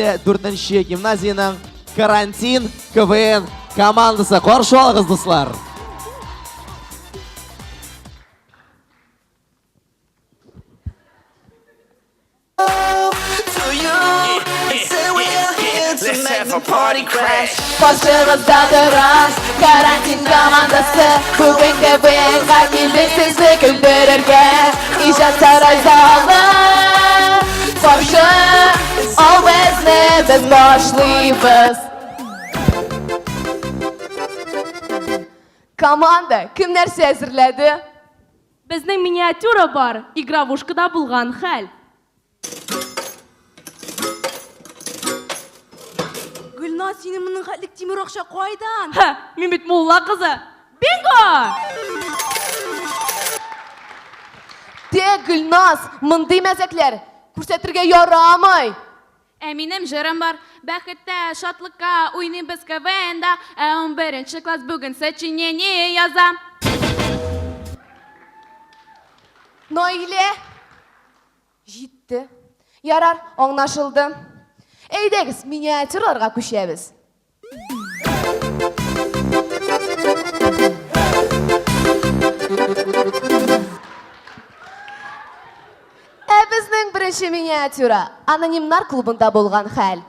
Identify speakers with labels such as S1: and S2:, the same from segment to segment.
S1: 54-нче гимназияның карантин КВН командасы. Қаршы алыңыз, достар.
S2: Let's have a party crash.
S3: Başımızda duran karantin komandası. Bugün KVN'ga geldik sizi güldürürge. İcat saray zalı Başı o bizni biz başlayız. Komanda kim нәрсе әзірләді?
S4: Безнең миниатюра бар, игровушкада булган хәл.
S5: Гүлназ, синең моның хәтлек тимер акча кайдан?
S4: Ха, мин бит мулла кызы. Бинго!
S3: Гүлназ, мондый мәзәкләр күрсәтергә ярамый.
S4: Минем җырым бар. Бәхеттә, шатлыкка уйныйбыз КВНда. 11-нче класс бүген сочинение язам.
S3: Наилә җитте. Ярар, аңлашылды. Әйдәгез, миниатюраларга күчәбез. Безнең беренче миниатюра анонимнар клубында булган хәл.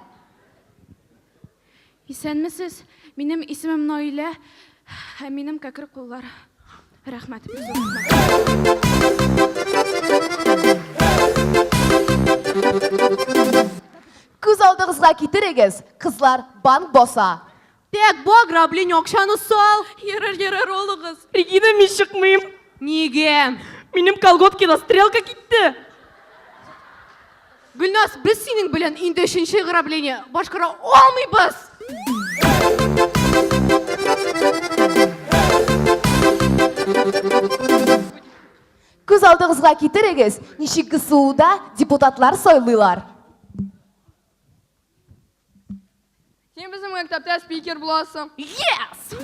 S4: Исәнмесез? Минем исемем Наилә. Минем кәкре куллар. Рәхмәт.
S3: Күз алдыгызга китерегез, кызлар банк боса.
S5: Тек бу ограбление акчаны сал.
S4: Ярар, олыгыз. Регина, мин чыкмыйм.
S5: Нигә?
S4: Минем колготкада стрелка китте.
S5: Гүлназ, без синең белән инде 3нче ограбление башкара алмыйбыз.
S3: Күз алдыгызга китерегез, ничек ГСУда депутатлар сайлыйлар.
S5: Син безнең мәктәптә спикер буласың.
S4: Yes!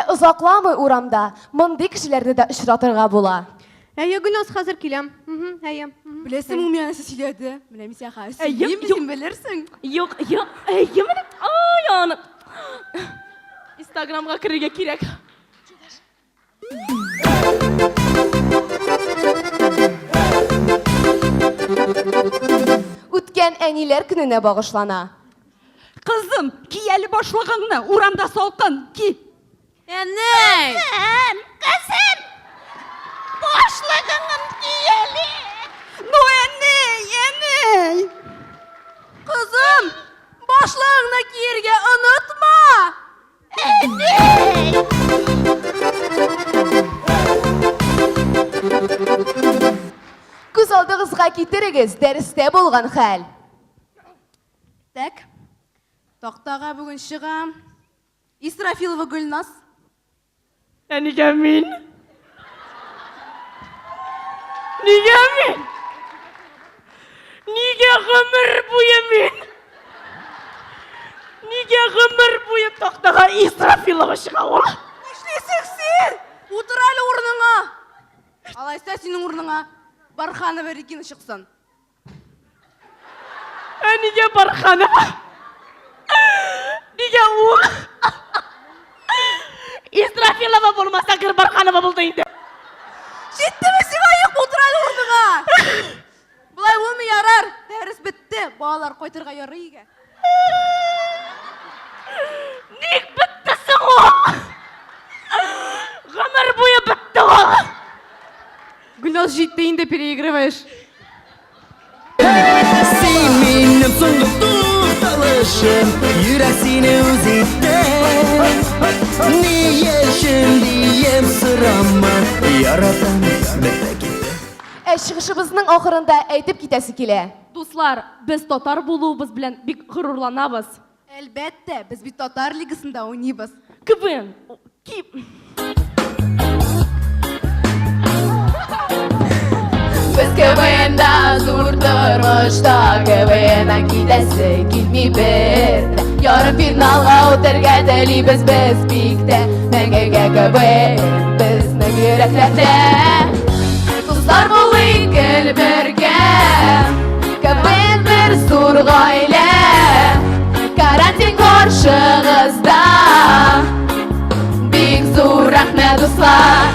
S3: Узакламый урамда мондый кешеләрне дә очратырга була.
S5: Әйе, Гүлназ, хәзер киләм. Әйе. Беләсең, ул миңа нәрсә сөйләде? Менә мин сиңа хәзер сөйләйм, син белерсең.
S4: Юк, әйеме? Ай, аны. Инстаграмга кирергә кирәк.
S3: Үткән әниләр көненә багышлана.
S6: Кызым, кияле башлыгыңны, урамда салкын, ки.
S5: Әнәй!
S6: Кызым, башлыгыңны кияле. Ну, әнәй.
S5: Кызым, башлыгыңны киергә онытма.
S3: Күз алдыгызга китерегез, дәрестә булган хәл.
S5: Так. Тактага бүген чыгам. Исрафилова Гүлназ.
S4: Нигә мин? Нигә мин? Нигә гомер буе мин? Нигә гомер буе тактага Исрафилова чыга ул?
S5: Нишлисең син? Утыр әле урыныңа. Алайса синең урыныңа Барханова Регина чыксын.
S4: Нигә Барханова? Нигә ул? Исрафилова булмаса, кер Барханова булды инде.
S5: Җиттеме сиңа юк, утыр әле урыныңа. Булай булмый, ярар. Дәрес бетте. Балалар кайтырга ярый өйгә.
S4: Ник бетте соң ул? Гомер буе бетте ул.
S5: Гүлназ, җитте инде, переигрываешь.
S2: Син минем соңгы тукталышым, йөрәк сине үзитте. Ни яшен дием сырама, яратам бетә китте.
S3: Чыгышыбызның ахырында әйтеп китәсе килә.
S4: Дуслар, без татар булуыбыз белән бик горурланабыз.
S5: Әлбәттә, без бит татар лигасында уйныйбыз.
S4: КВН.
S3: Без КВНда зур тормышта, КВНнан китәсе килми бер. Ярым финалга үтәргә телибез без бик тә. Мәңгегә КВН безнең йөрәкләрдә.
S4: Дуслар булыйк гел бергә, КВН бер зур гаилә. Карантин каршыгызда, бик зур рәхмәт дуслар.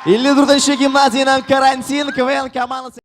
S1: 54-нче гимназиянең карантин КВН командасы